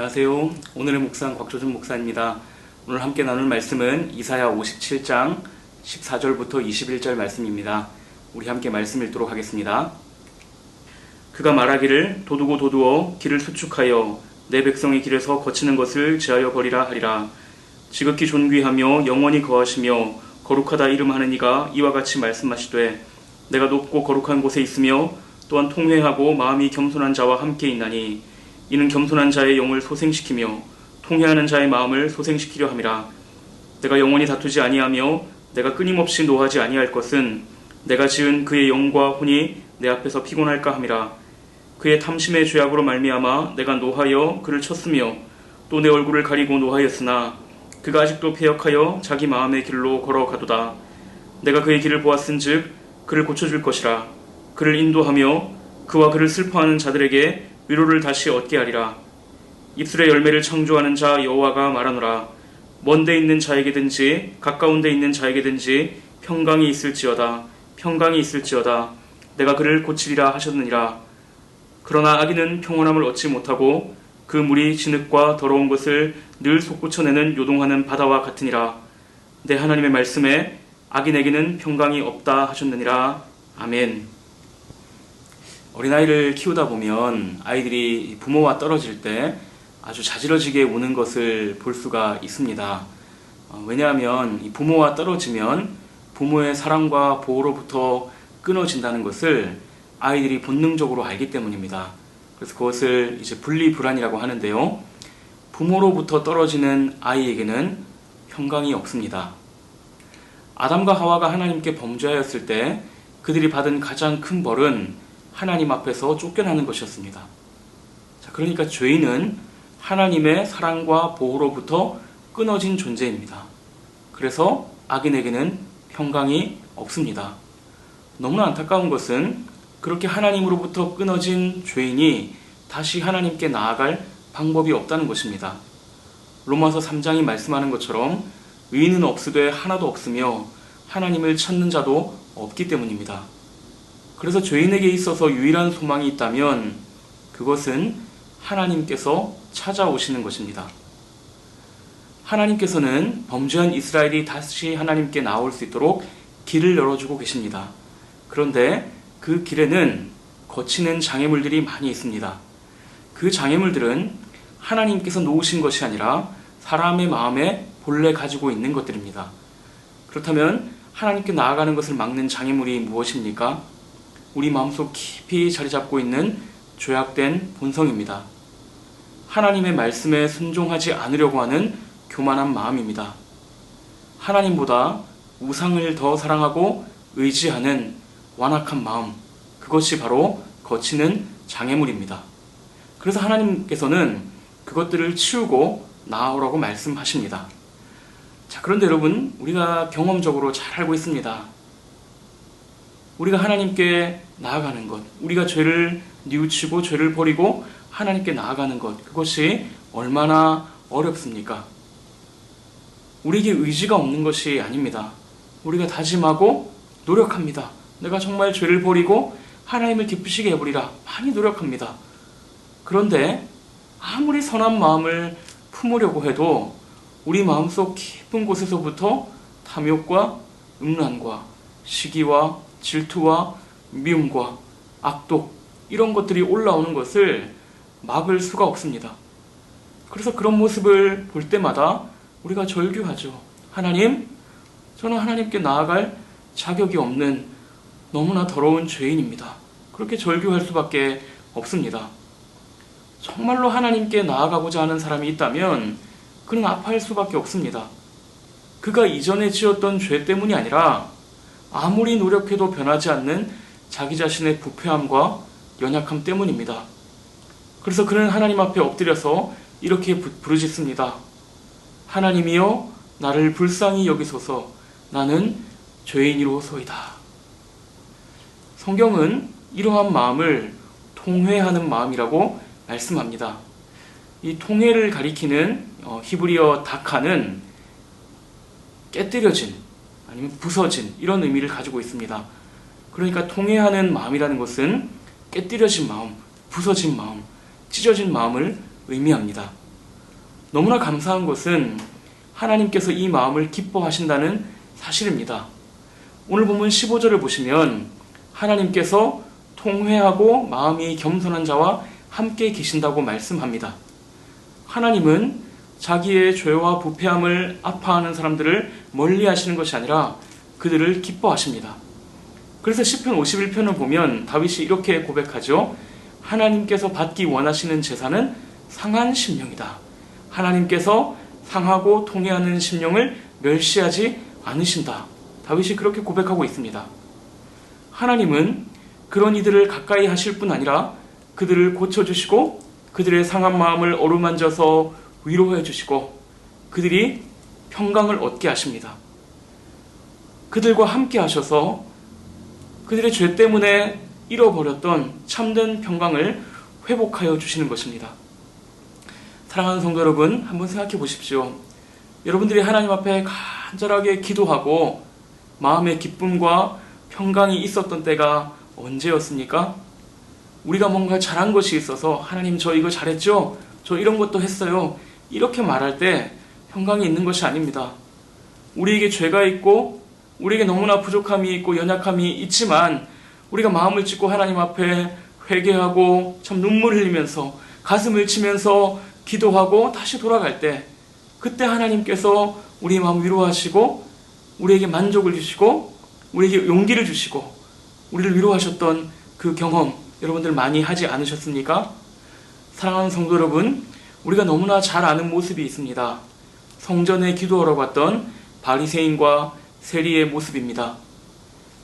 안녕하세요. 오늘의 묵상 곽조준 목사입니다. 오늘 함께 나눌 말씀은 이사야 57장 14절부터 21절 말씀입니다. 우리 함께 말씀 읽도록 하겠습니다. 그가 말하기를 도두고 도두어 길을 수축하여 내 백성의 길에서 거치는 것을 제하여 버리라 하리라. 지극히 존귀하며 영원히 거하시며 거룩하다 이름하는 이가 이와 같이 말씀하시되 내가 높고 거룩한 곳에 있으며 또한 통회하고 마음이 겸손한 자와 함께 있나니 이는 겸손한 자의 영을 소생시키며 통회하는 자의 마음을 소생시키려 함이라. 내가 영원히 다투지 아니하며 내가 끊임없이 노하지 아니할 것은 내가 지은 그의 영과 혼이 내 앞에서 피곤할까 함이라. 그의 탐심의 죄악으로 말미암아 내가 노하여 그를 쳤으며 또 내 얼굴을 가리고 노하였으나 그가 아직도 패역하여 자기 마음의 길로 걸어가도다. 내가 그의 길을 보았은즉 그를 고쳐줄 것이라. 그를 인도하며 그와 그를 슬퍼하는 자들에게 위로를 다시 얻게 하리라. 입술의 열매를 창조하는 자 여호와가 말하노라. 먼 데 있는 자에게든지 가까운 데 있는 자에게든지 평강이 있을지어다. 평강이 있을지어다. 내가 그를 고치리라 하셨느니라. 그러나 악인은 평온함을 얻지 못하고 그 물이 진흙과 더러운 것을 늘 솟구쳐내는 요동하는 바다와 같으니라. 내 하나님의 말씀에 악인에게는 평강이 없다 하셨느니라. 아멘. 어린아이를 키우다 보면 아이들이 부모와 떨어질 때 아주 자지러지게 우는 것을 볼 수가 있습니다. 왜냐하면 이 부모와 떨어지면 부모의 사랑과 보호로부터 끊어진다는 것을 아이들이 본능적으로 알기 때문입니다. 그래서 그것을 이제 분리불안이라고 하는데요. 부모로부터 떨어지는 아이에게는 평강이 없습니다. 아담과 하와가 하나님께 범죄하였을 때 그들이 받은 가장 큰 벌은 하나님 앞에서 쫓겨나는 것이었습니다. 자, 그러니까 죄인은 하나님의 사랑과 보호로부터 끊어진 존재입니다. 그래서 악인에게는 평강이 없습니다. 너무나 안타까운 것은 그렇게 하나님으로부터 끊어진 죄인이 다시 하나님께 나아갈 방법이 없다는 것입니다. 로마서 3장이 말씀하는 것처럼 의인은 없으되 하나도 없으며 하나님을 찾는 자도 없기 때문입니다. 그래서 죄인에게 있어서 유일한 소망이 있다면 그것은 하나님께서 찾아오시는 것입니다. 하나님께서는 범죄한 이스라엘이 다시 하나님께 나올 수 있도록 길을 열어주고 계십니다. 그런데 그 길에는 거치는 장애물들이 많이 있습니다. 그 장애물들은 하나님께서 놓으신 것이 아니라 사람의 마음에 본래 가지고 있는 것들입니다. 그렇다면 하나님께 나아가는 것을 막는 장애물이 무엇입니까? 우리 마음속 깊이 자리 잡고 있는 죄악된 본성입니다. 하나님의 말씀에 순종하지 않으려고 하는 교만한 마음입니다. 하나님보다 우상을 더 사랑하고 의지하는 완악한 마음, 그것이 바로 거치는 장애물입니다. 그래서 하나님께서는 그것들을 치우고 나아오라고 말씀하십니다. 자, 그런데 여러분, 우리가 경험적으로 잘 알고 있습니다. 우리가 하나님께 나아가는 것, 우리가 죄를 뉘우치고 죄를 버리고 하나님께 나아가는 것, 그것이 얼마나 어렵습니까? 우리에게 의지가 없는 것이 아닙니다. 우리가 다짐하고 노력합니다. 내가 정말 죄를 버리고 하나님을 기쁘시게 해보리라 많이 노력합니다. 그런데 아무리 선한 마음을 품으려고 해도 우리 마음속 깊은 곳에서부터 탐욕과 음란과 시기와 질투와 미움과 악독, 이런 것들이 올라오는 것을 막을 수가 없습니다. 그래서 그런 모습을 볼 때마다 우리가 절규하죠. 하나님, 저는 하나님께 나아갈 자격이 없는 너무나 더러운 죄인입니다. 그렇게 절규할 수밖에 없습니다. 정말로 하나님께 나아가고자 하는 사람이 있다면 그는 아파할 수밖에 없습니다. 그가 이전에 지었던 죄 때문이 아니라 아무리 노력해도 변하지 않는 자기 자신의 부패함과 연약함 때문입니다. 그래서 그는 하나님 앞에 엎드려서 이렇게 부르짖습니다. 하나님이여, 나를 불쌍히 여기소서. 나는 죄인이로소이다. 성경은 이러한 마음을 통회하는 마음이라고 말씀합니다. 이 통회를 가리키는 히브리어 다카는 깨뜨려진, 아니면 부서진, 이런 의미를 가지고 있습니다. 그러니까 통회하는 마음이라는 것은 깨뜨려진 마음, 부서진 마음, 찢어진 마음을 의미합니다. 너무나 감사한 것은 하나님께서 이 마음을 기뻐하신다는 사실입니다. 오늘 본문 15절을 보시면 하나님께서 통회하고 마음이 겸손한 자와 함께 계신다고 말씀합니다. 하나님은 자기의 죄와 부패함을 아파하는 사람들을 멀리 하시는 것이 아니라 그들을 기뻐하십니다. 그래서 시편 51편을 보면 다윗이 이렇게 고백하죠. 하나님께서 받기 원하시는 제사는 상한 심령이다. 하나님께서 상하고 통회하는 심령을 멸시하지 않으신다. 다윗이 그렇게 고백하고 있습니다. 하나님은 그런 이들을 가까이 하실 뿐 아니라 그들을 고쳐주시고 그들의 상한 마음을 어루만져서 위로해 주시고 그들이 평강을 얻게 하십니다. 그들과 함께 하셔서 그들의 죄 때문에 잃어버렸던 참된 평강을 회복하여 주시는 것입니다. 사랑하는 성도 여러분, 한번 생각해 보십시오. 여러분들이 하나님 앞에 간절하게 기도하고 마음의 기쁨과 평강이 있었던 때가 언제였습니까? 우리가 뭔가 잘한 것이 있어서 하나님 저 이거 잘했죠? 저 이런 것도 했어요. 이렇게 말할 때 평강이 있는 것이 아닙니다. 우리에게 죄가 있고 우리에게 너무나 부족함이 있고 연약함이 있지만 우리가 마음을 찢고 하나님 앞에 회개하고 참 눈물 흘리면서 가슴을 치면서 기도하고 다시 돌아갈 때 그때 하나님께서 우리 마음 위로하시고 우리에게 만족을 주시고 우리에게 용기를 주시고 우리를 위로하셨던 그 경험 여러분들 많이 하지 않으셨습니까? 사랑하는 성도 여러분, 우리가 너무나 잘 아는 모습이 있습니다. 성전에 기도하러 갔던 바리새인과 세리의 모습입니다.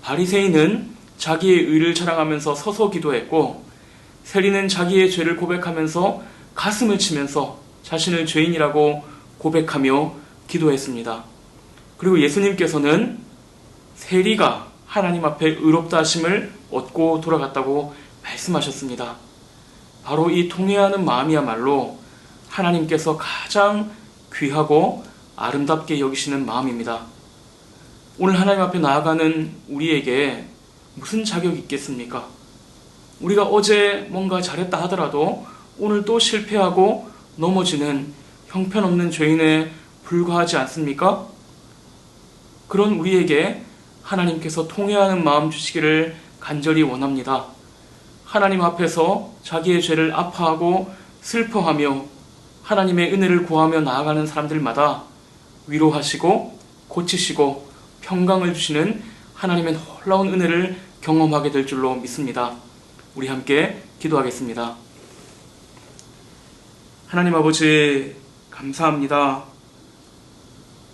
바리새인은 자기의 의를 자랑하면서 서서 기도했고 세리는 자기의 죄를 고백하면서 가슴을 치면서 자신을 죄인이라고 고백하며 기도했습니다. 그리고 예수님께서는 세리가 하나님 앞에 의롭다 하심을 얻고 돌아갔다고 말씀하셨습니다. 바로 이 통회하는 마음이야말로 하나님께서 가장 귀하고 아름답게 여기시는 마음입니다. 오늘 하나님 앞에 나아가는 우리에게 무슨 자격이 있겠습니까? 우리가 어제 뭔가 잘했다 하더라도 오늘 또 실패하고 넘어지는 형편없는 죄인에 불과하지 않습니까? 그런 우리에게 하나님께서 통회하는 마음 주시기를 간절히 원합니다. 하나님 앞에서 자기의 죄를 아파하고 슬퍼하며 하나님의 은혜를 구하며 나아가는 사람들마다 위로하시고 고치시고 평강을 주시는 하나님의 놀라운 은혜를 경험하게 될 줄로 믿습니다. 우리 함께 기도하겠습니다. 하나님 아버지 감사합니다.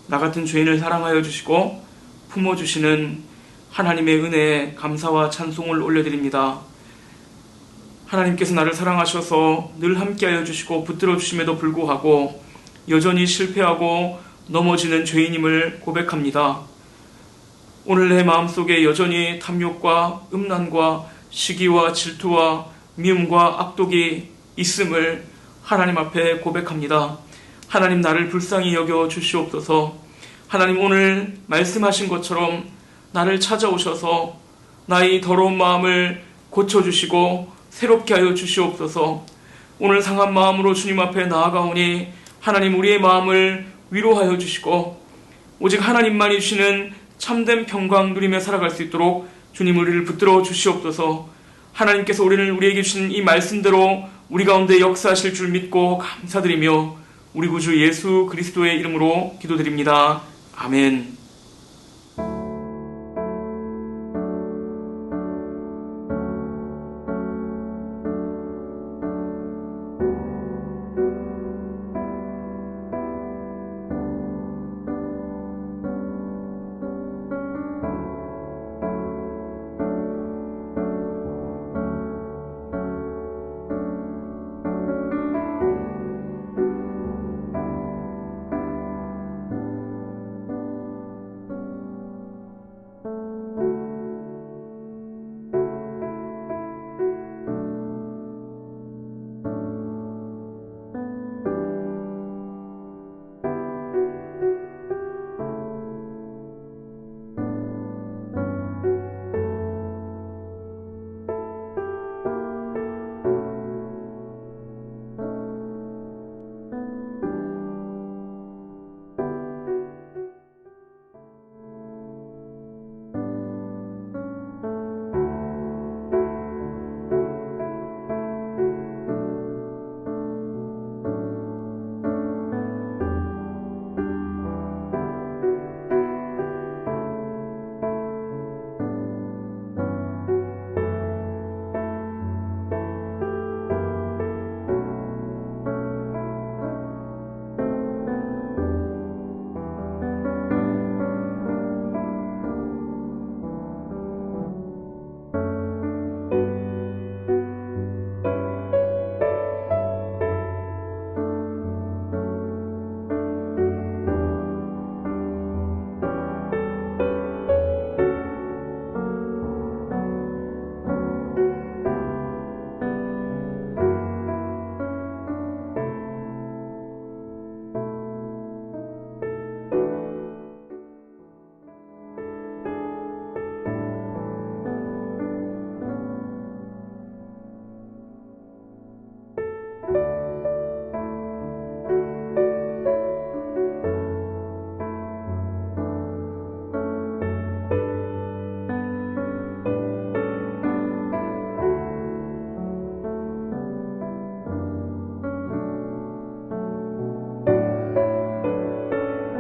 나 같은 죄인을 사랑하여 주시고 품어주시는 하나님의 은혜에 감사와 찬송을 올려드립니다. 하나님께서 나를 사랑하셔서 늘 함께하여 주시고 붙들어 주심에도 불구하고 여전히 실패하고 넘어지는 죄인임을 고백합니다. 오늘 내 마음속에 여전히 탐욕과 음란과 시기와 질투와 미움과 악독이 있음을 하나님 앞에 고백합니다. 하나님 나를 불쌍히 여겨 주시옵소서. 하나님 오늘 말씀하신 것처럼 나를 찾아오셔서 나의 더러운 마음을 고쳐주시고 새롭게 하여 주시옵소서. 오늘 상한 마음으로 주님 앞에 나아가오니 하나님 우리의 마음을 위로하여 주시고 오직 하나님만이 주시는 참된 평강 누리며 살아갈 수 있도록 주님 우리를 붙들어 주시옵소서. 하나님께서 우리에게 주신 이 말씀대로 우리 가운데 역사하실 줄 믿고 감사드리며 우리 구주 예수 그리스도의 이름으로 기도드립니다. 아멘.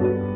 주